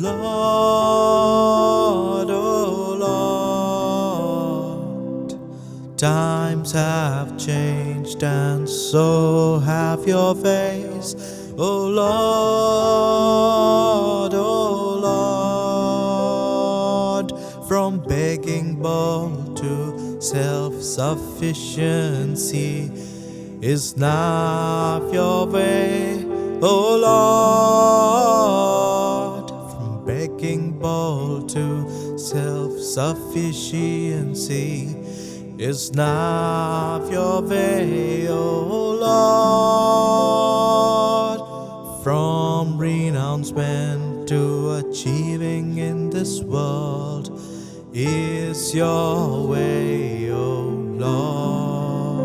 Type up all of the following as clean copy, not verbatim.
Lord, times have changed and so have your ways. O Lord, from begging bowl to self-sufficiency is not your way. O Lord, from begging bowl to self-sufficiency is not your way. O Lord, from renouncement to achieving in this world is your way, O Lord.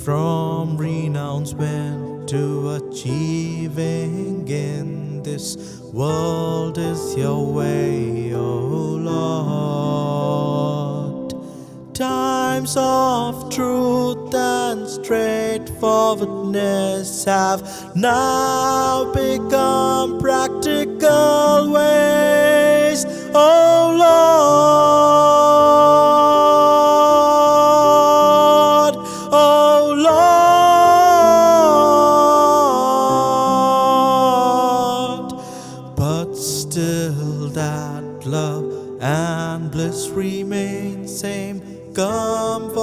From renouncement to achieving in this world is your way, O Lord. Times of truth and straightforwardness have now become practical ways, O Lord, O Lord. But still that love and bliss remain same. Comfort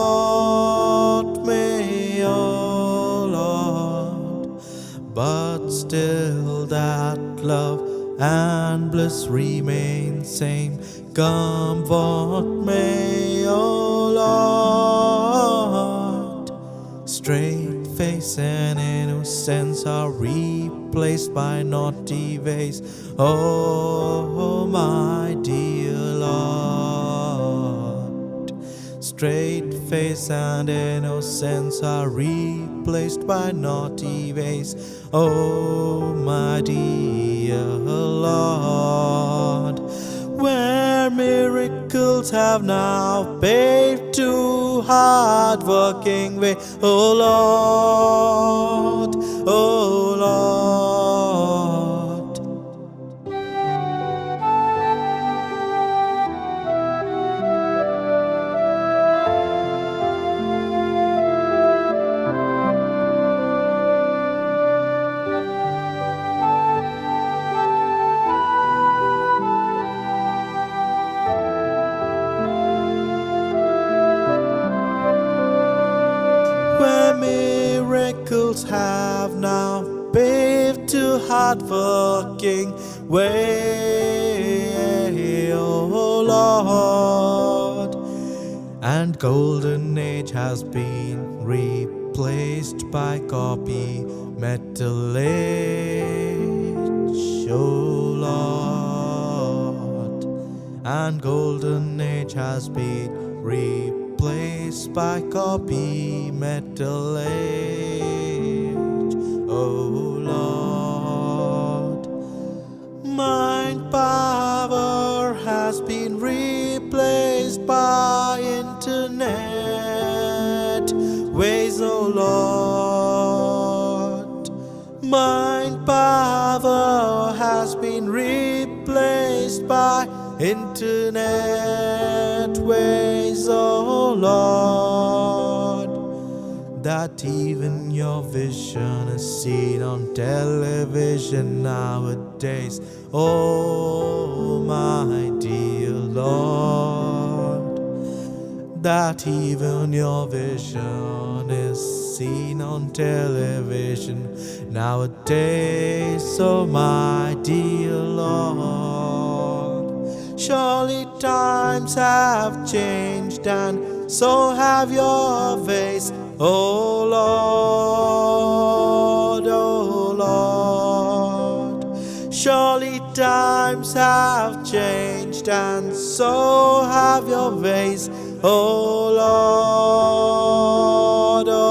me, O Lord, but still that love and bliss remain same. Comfort me, O Lord. Straight face and innocence are replaced by naughty ways. Oh, my dear Lord. Straight face and innocence are replaced by naughty ways. Oh, my dear Lord, where miracles have now paved to hardworking way. Oh Lord, oh Lord. Where miracles have now paved to hardworking way, oh Lord, and golden age has been replaced by copy metal age, oh Lord, and golden age has been replaced by copy metal age, oh Lord. Mind power has been replaced by internet ways, oh Lord. Mind power has been replaced by internet ways, oh Lord, that even your vision is seen on television nowadays. Oh, my dear Lord, that even your vision is seen on television nowadays. Oh, my dear Lord. Surely times have changed and so have your ways, O Lord, O Lord. Surely times have changed and so have your ways, O Lord, O